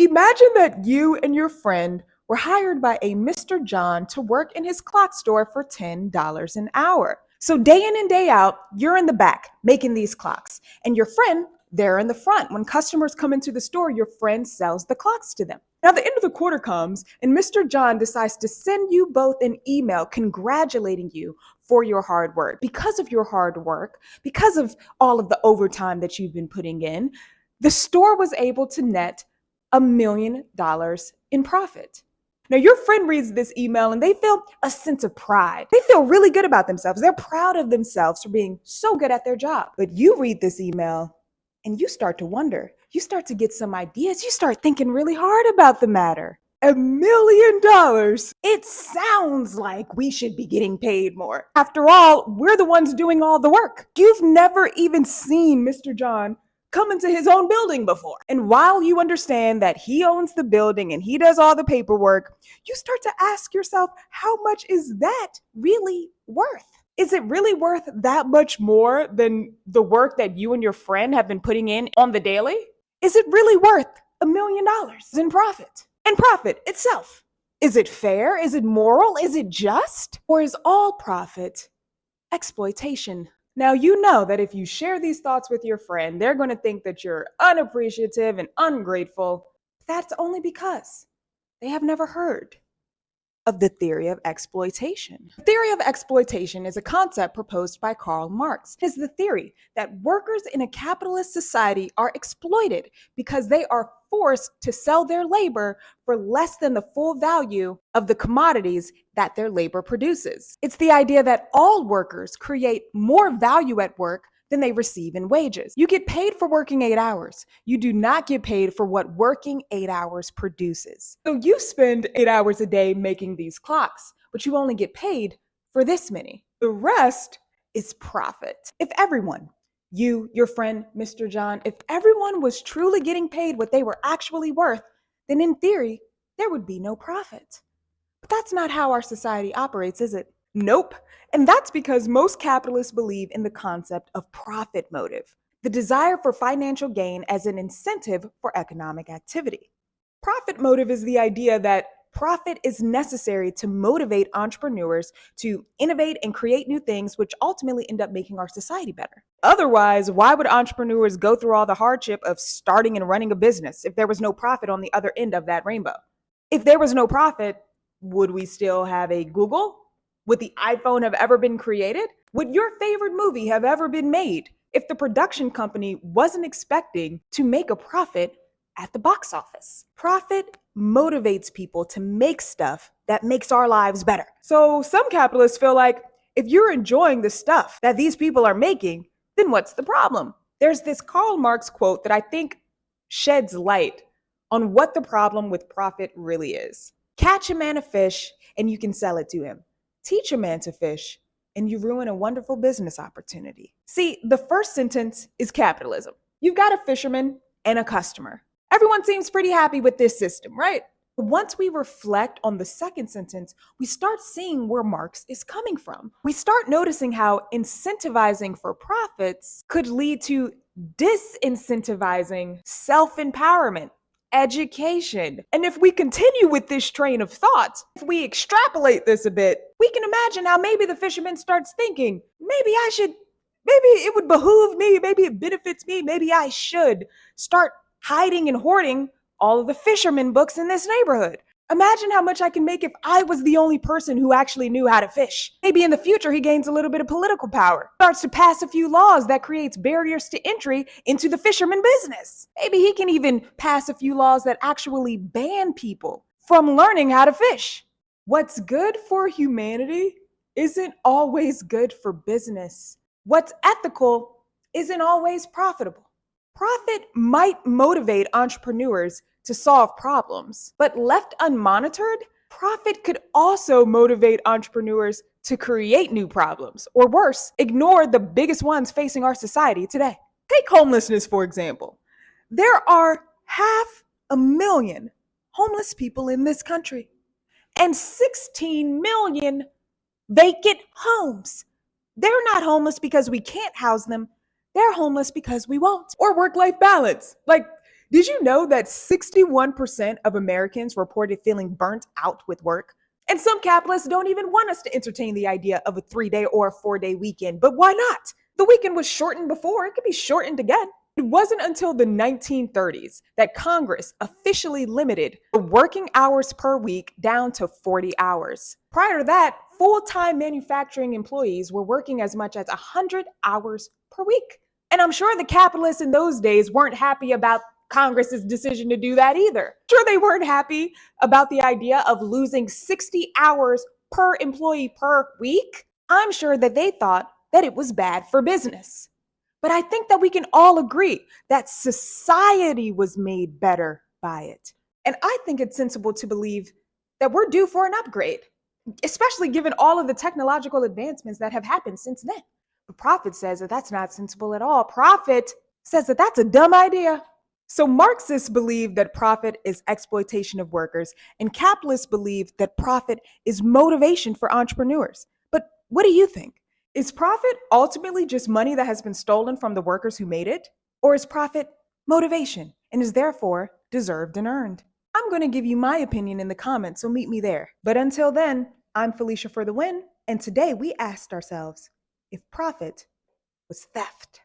Imagine that you and your friend were hired by a Mr. John to work in his clock store for $10 an hour. So day in and day out, you're in the back making these clocks, and your friend, they're in the front. When customers come into the store, your friend sells the clocks to them. Now, the end of the quarter comes, and Mr. John decides to send you both an email congratulating you for your hard work. Because of your hard work, because of all of the overtime that you've been putting in, the store was able to net $1 million in profit. Now, your friend reads this email and they feel a sense of pride. They feel really good about themselves. They're proud of themselves for being so good at their job. But you read this email and you start to wonder. You start to get some ideas. You start thinking really hard about the matter. $1 million. It sounds like we should be getting paid more. After all, we're the ones doing all the work. You've never even seen Mr. John come into his own building before. And while you understand that he owns the building and he does all the paperwork, you start to ask yourself, how much is that really worth? Is it really worth that much more than the work that you and your friend have been putting in on the daily? Is it really worth $1 million in profit? And profit itself. Is it fair? Is it moral? Is it just? Or is all profit exploitation? Now, you know that if you share these thoughts with your friend, they're going to think that you're unappreciative and ungrateful. That's only because they have never heard of the theory of exploitation. The theory of exploitation is a concept proposed by Karl Marx. It is the theory that workers in a capitalist society are exploited because they are forced to sell their labor for less than the full value of the commodities that their labor produces. It's the idea that all workers create more value at work than they receive in wages. You get paid for working 8 hours. You do not get paid for what working 8 hours produces. So you spend 8 hours a day making these clocks, but you only get paid for this many. The rest is profit. If everyone, you, your friend, Mr. John, if everyone was truly getting paid what they were actually worth, then in theory, there would be no profit. But that's not how our society operates, is it? Nope. And that's because most capitalists believe in the concept of profit motive, the desire for financial gain as an incentive for economic activity. Profit motive is the idea that profit is necessary to motivate entrepreneurs to innovate and create new things, which ultimately end up making our society better. Otherwise, why would entrepreneurs go through all the hardship of starting and running a business if there was no profit on the other end of that rainbow? If there was no profit, would we still have a Google? Would the iPhone have ever been created? Would your favorite movie have ever been made if the production company wasn't expecting to make a profit at the box office? Profit motivates people to make stuff that makes our lives better. So some capitalists feel like if you're enjoying the stuff that these people are making, then what's the problem? There's this Karl Marx quote that I think sheds light on what the problem with profit really is. Catch a man a fish and you can sell it to him. Teach a man to fish, and you ruin a wonderful business opportunity. See, the first sentence is capitalism. You've got a fisherman and a customer. Everyone seems pretty happy with this system, right? But once we reflect on the second sentence, we start seeing where Marx is coming from. We start noticing how incentivizing for profits could lead to disincentivizing self-empowerment, education. And if we continue with this train of thought, if we extrapolate this a bit, we can imagine how maybe the fisherman starts thinking, maybe it would behoove me, maybe it benefits me, maybe I should start hiding and hoarding all of the fisherman books in this neighborhood. Imagine how much I can make if I was the only person who actually knew how to fish. Maybe in the future, he gains a little bit of political power, starts to pass a few laws that creates barriers to entry into the fisherman business. Maybe he can even pass a few laws that actually ban people from learning how to fish. What's good for humanity isn't always good for business. What's ethical isn't always profitable. Profit might motivate entrepreneurs to solve problems, but left unmonitored, profit could also motivate entrepreneurs to create new problems, or worse, ignore the biggest ones facing our society today. Take homelessness, for example. There are 500,000 homeless people in this country and 16 million vacant homes. They're not homeless because we can't house them. They're homeless because we won't. Or work-life balance. Like, Did you know that 61% of Americans reported feeling burnt out with work? And some capitalists don't even want us to entertain the idea of a 3 day or a 4 day weekend. But why not? The weekend was shortened before, it could be shortened again. It wasn't until the 1930s that Congress officially limited the working hours per week down to 40 hours. Prior to that, full time manufacturing employees were working as much as 100 hours per week. And I'm sure the capitalists in those days weren't happy about Congress's decision to do that either. Sure, they weren't happy about the idea of losing 60 hours per employee per week. I'm sure that they thought that it was bad for business. But I think that we can all agree that society was made better by it. And I think it's sensible to believe that we're due for an upgrade, especially given all of the technological advancements that have happened since then. But Prophet says that that's not sensible at all. Prophet says that that's a dumb idea. So Marxists believe that profit is exploitation of workers, and capitalists believe that profit is motivation for entrepreneurs. But what do you think? Is profit ultimately just money that has been stolen from the workers who made it? Or is profit motivation and is therefore deserved and earned? I'm going to give you my opinion in the comments, so meet me there. But until then, I'm Felecia for the win, and today we asked ourselves if profit was theft.